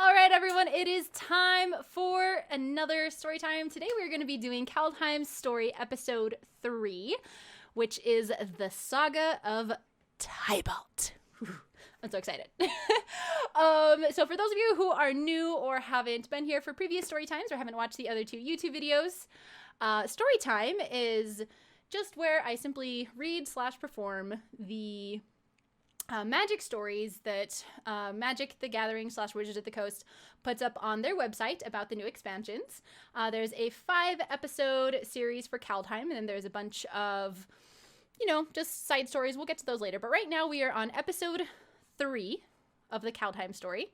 All right, everyone, it is time for another story time. Today we're going to be doing Kaldheim's story episode 3, which is the Saga of Tibalt. I'm so excited. So for those of you who are new or haven't been here for previous story times or haven't watched the other two YouTube videos, story time is just where I simply read/perform the magic stories that Magic the Gathering / Wizards of the Coast puts up on their website about the new expansions. There's a 5-episode series for Kaldheim, and then there's a bunch of, just side stories. We'll get to those later. But right now we are on episode 3 of the Kaldheim story.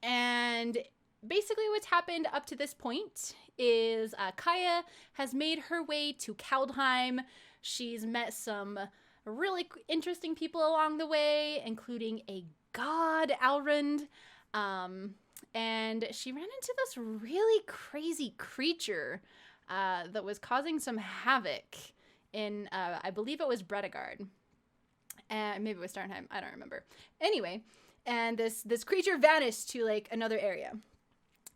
And basically what's happened up to this point is Kaya has made her way to Kaldheim. She's met some really interesting people along the way, including a god, Alrund, and she ran into this really crazy creature that was causing some havoc in, I believe it was Bredegard, and maybe it was Starnheim, I don't remember. Anyway, and this creature vanished to, another area.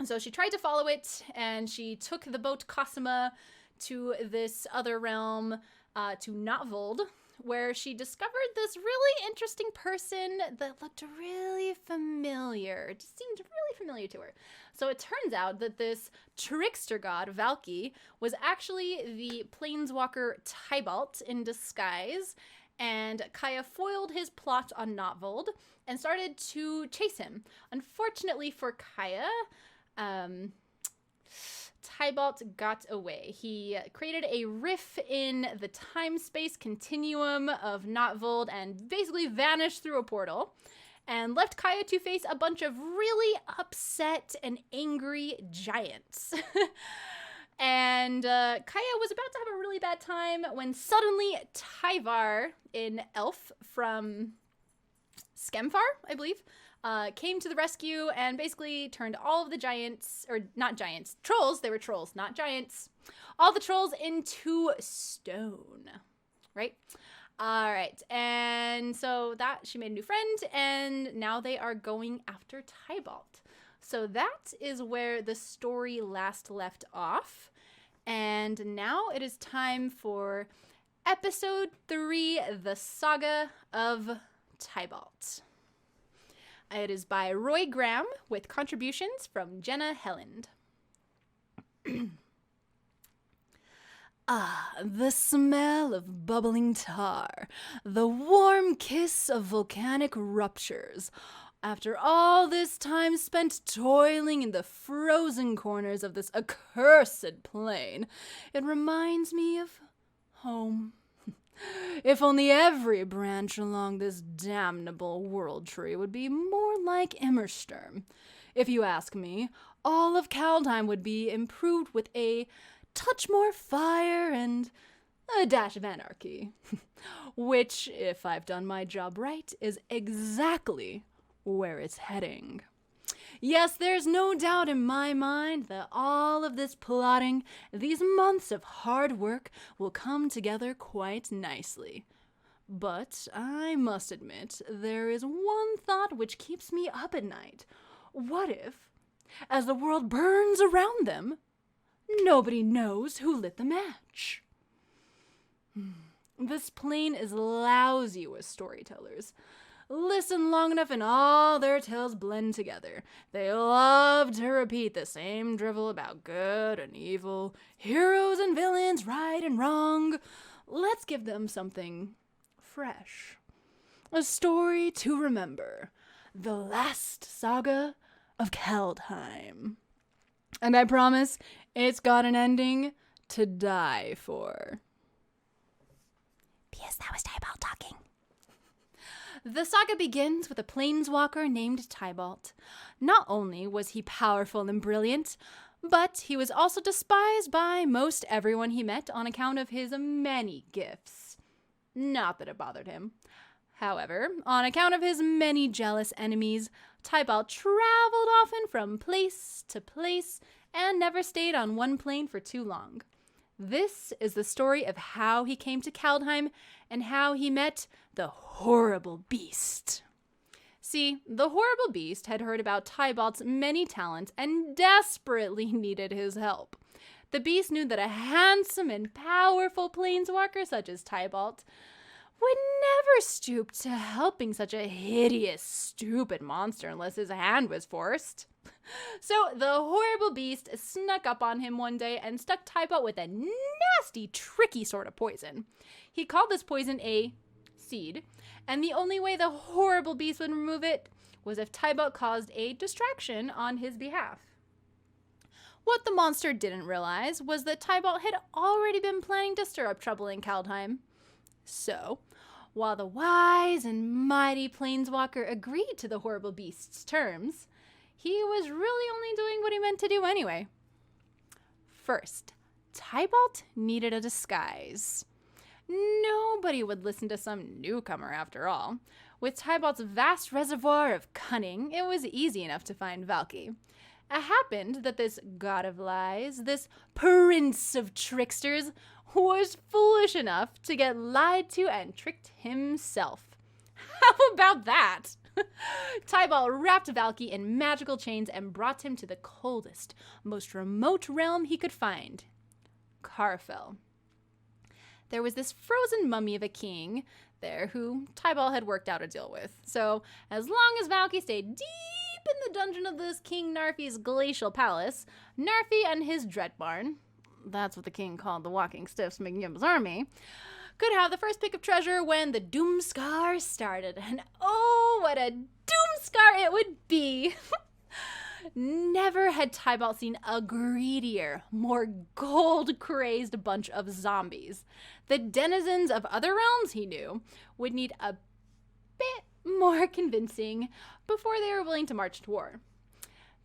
So she tried to follow it, and she took the boat Cosima to this other realm, to Notvold, where she discovered this really interesting person that looked really familiar. It just seemed really familiar to her. So it turns out that this trickster god, Valky, was actually the planeswalker Tibalt in disguise, and Kaya foiled his plot on Notvold and started to chase him. Unfortunately for Kaya, Tibalt got away. He created a rift in the time-space continuum of Notvold and basically vanished through a portal and left Kaya to face a bunch of really upset and angry giants. And Kaya was about to have a really bad time when suddenly Tyvar, an elf from Skemfar, I believe, came to the rescue and basically turned all of the giants, or not giants, trolls, they were trolls, not giants, all the trolls into stone, right? All right, and so that, she made a new friend, and now they are going after Tibalt. So that is where the story last left off, and now it is time for episode 3, the Saga of Tibalt. It is by Roy Graham with contributions from Jenna Helland. The smell of bubbling tar, the warm kiss of volcanic ruptures. After all this time spent toiling in the frozen corners of this accursed plain, it reminds me of home. If only every branch along this damnable world tree would be more like Immersturm. If you ask me, all of Kaldheim would be improved with a touch more fire and a dash of anarchy. Which, if I've done my job right, is exactly where it's heading. Yes, there's no doubt in my mind that all of this plotting, these months of hard work, will come together quite nicely. But I must admit, there is one thought which keeps me up at night. What if, as the world burns around them, nobody knows who lit the match? This plane is lousy with storytellers. Listen long enough and all their tales blend together. They love to repeat the same drivel about good and evil, heroes and villains, right and wrong. Let's give them something fresh. A story to remember. The last saga of Kaldheim. And I promise, it's got an ending to die for. P.S. That was Tibalt talking. The saga begins with a planeswalker named Tibalt. Not only was he powerful and brilliant, but he was also despised by most everyone he met on account of his many gifts. Not that it bothered him. However, on account of his many jealous enemies, Tibalt traveled often from place to place and never stayed on one plane for too long. This is the story of how he came to Kaldheim and how he met the horrible beast. See, the horrible beast had heard about Tybalt's many talents and desperately needed his help. The beast knew that a handsome and powerful planeswalker such as Tybalt would never stoop to helping such a hideous, stupid monster unless his hand was forced. So the horrible beast snuck up on him one day and stuck Tybalt with a nasty, tricky sort of poison. He called this poison a seed, and the only way the horrible beast would remove it was if Tybalt caused a distraction on his behalf. What the monster didn't realize was that Tybalt had already been planning to stir up trouble in Kaldheim. So, while the wise and mighty planeswalker agreed to the horrible beast's terms, he was really only doing what he meant to do anyway. First, Tybalt needed a disguise. Nobody would listen to some newcomer after all. With Tybalt's vast reservoir of cunning, it was easy enough to find Valki. It happened that this god of lies, this prince of tricksters, was foolish enough to get lied to and tricked himself. How about that? Tybalt wrapped Valki in magical chains and brought him to the coldest, most remote realm he could find, Karfell. There was this frozen mummy of a king there who Tybalt had worked out a deal with. So as long as Valki stayed deep in the dungeon of this King Narfi's glacial palace, Narfi and his Dreadbarn, that's what the king called the walking stiffs making up his army, could have the first pick of treasure when the Doomscar started. And oh, what a Doomscar it would be! Never had Tybalt seen a greedier, more gold-crazed bunch of zombies. The denizens of other realms, he knew, would need a bit more convincing before they were willing to march to war.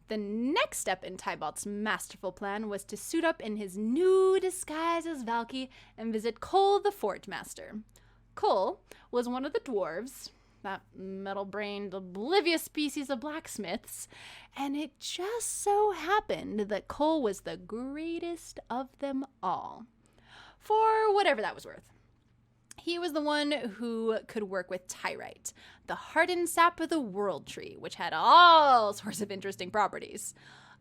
The next step in Tybalt's masterful plan was to suit up in his new disguise as Valki and visit Cole the Fort Master. Cole was one of the dwarves, that metal-brained, oblivious species of blacksmiths, and it just so happened that Cole was the greatest of them all. For whatever that was worth. He was the one who could work with Tyrite, the hardened sap of the World Tree, which had all sorts of interesting properties.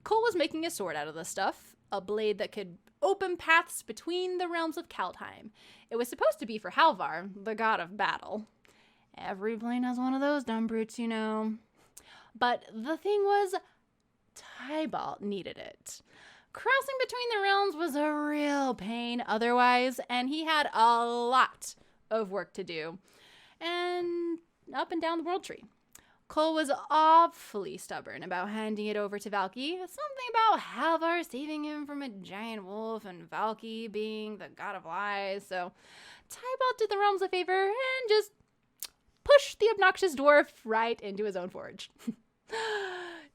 Cole was making a sword out of the stuff, a blade that could open paths between the realms of Kaldheim. It was supposed to be for Halvar, the god of battle. Every plane has one of those dumb brutes, you know. But the thing was, Tybalt needed it. Crossing between the realms was a real pain otherwise, and he had a lot of work to do. And up and down the World Tree. Cole was awfully stubborn about handing it over to Valki. Something about Halvar saving him from a giant wolf and Valki being the god of lies. So Tybalt did the realms a favor and just pushed the obnoxious dwarf right into his own forge.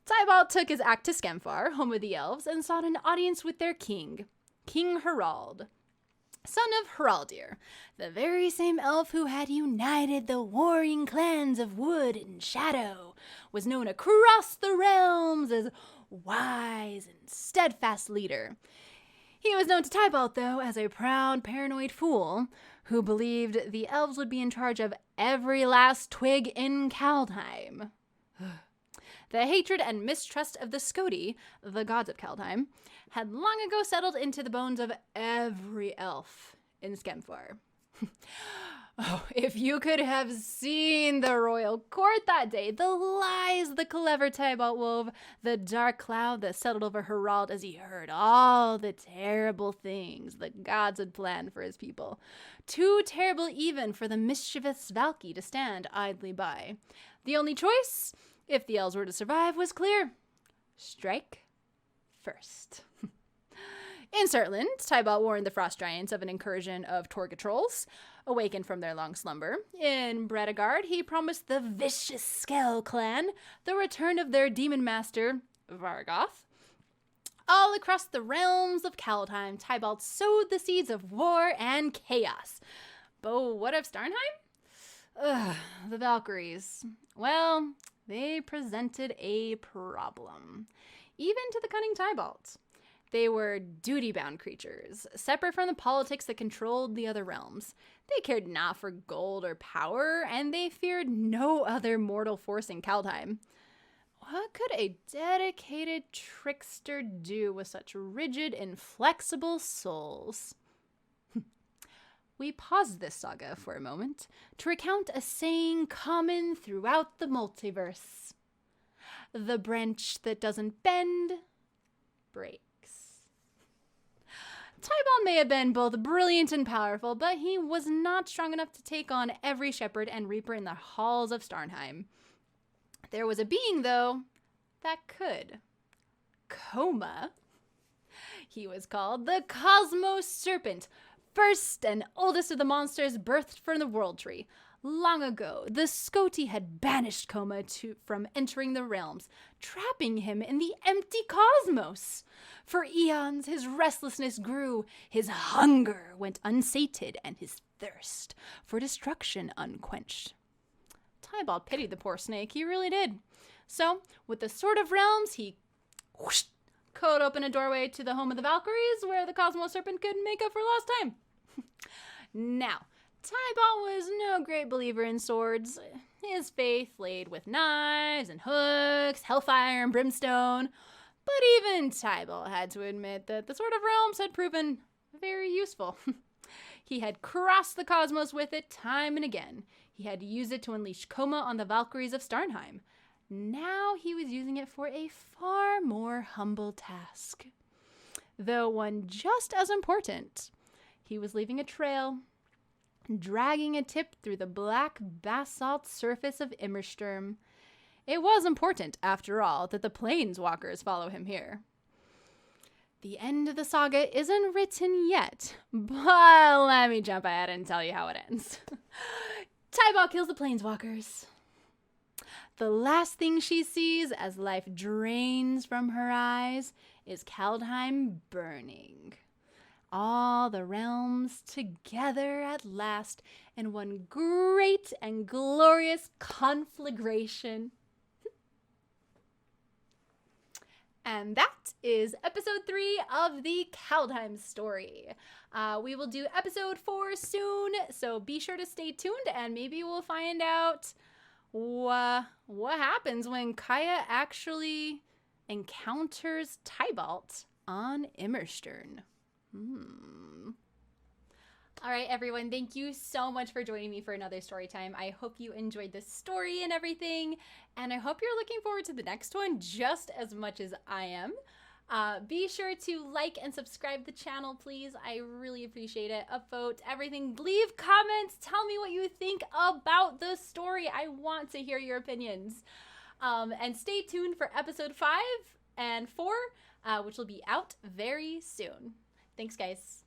Tybalt took his act to Skemfar, home of the elves, and sought an audience with their king, King Harald, son of Haraldir, the very same elf who had united the warring clans of Wood and Shadow, was known across the realms as wise and steadfast leader. He was known to Tybalt, though, as a proud, paranoid fool who believed the elves would be in charge of every last twig in Kaldheim. The hatred and mistrust of the Skodi, the gods of Kaldheim, had long ago settled into the bones of every elf in Skemfar. Oh, if you could have seen the royal court that day, the lies the clever Tybalt wove, the dark cloud that settled over Harald as he heard all the terrible things the gods had planned for his people. Too terrible even for the mischievous Valki to stand idly by. The only choice, if the elves were to survive, was clear. Strike first. In Surtland, Tybalt warned the Frost Giants of an incursion of Torga trolls, awakened from their long slumber. In Bredegard, he promised the vicious Skell clan the return of their demon master, Vargoth. All across the realms of Kaldheim, Tybalt sowed the seeds of war and chaos. But what of Starnheim? The Valkyries. Well, they presented a problem, even to the cunning Tybalt. They were duty-bound creatures, separate from the politics that controlled the other realms. They cared not for gold or power, and they feared no other mortal force in Kaldheim. What could a dedicated trickster do with such rigid, inflexible souls? We pause this saga for a moment to recount a saying common throughout the multiverse. The branch that doesn't bend breaks. Tibalt may have been both brilliant and powerful, but he was not strong enough to take on every shepherd and reaper in the halls of Starnheim. There was a being, though, that could. Coma. He was called the Cosmos Serpent, first and oldest of the monsters birthed from the World Tree. Long ago, the Scoti had banished Coma from entering the realms, trapping him in the empty cosmos. For eons, his restlessness grew, his hunger went unsated, and his thirst for destruction unquenched. Tibalt pitied the poor snake, he really did. So, with the Sword of Realms, he cut open a doorway to the home of the Valkyries, where the Cosmos Serpent could make up for lost time. Now, Tibalt was no great believer in swords. His faith laid with knives and hooks, hellfire and brimstone. But even Tibalt had to admit that the Sword of Realms had proven very useful. He had crossed the cosmos with it time and again. He had used it to unleash Coma on the Valkyries of Starnheim. Now he was using it for a far more humble task. Though one just as important. He was leaving a trail, dragging a tip through the black basalt surface of Immersturm. It was important, after all, that the Planeswalkers follow him here. The end of the saga isn't written yet, but let me jump ahead and tell you how it ends. Tibalt kills the Planeswalkers. The last thing she sees as life drains from her eyes is Kaldheim burning. All the realms together at last in one great and glorious conflagration. And that is episode 3 of the Kaldheim story. We will do episode 4 soon, so be sure to stay tuned and maybe we'll find out what happens when Kaya actually encounters Tibalt on Immersturm. All right, everyone, thank you so much for joining me for another story time. I hope you enjoyed the story and everything, and I hope you're looking forward to the next one just as much as I am. Be sure to like and subscribe the channel, please. I really appreciate it. Upvote, everything. Leave comments. Tell me what you think about the story. I want to hear your opinions. And stay tuned for episode 5 and 4, which will be out very soon. Thanks, guys.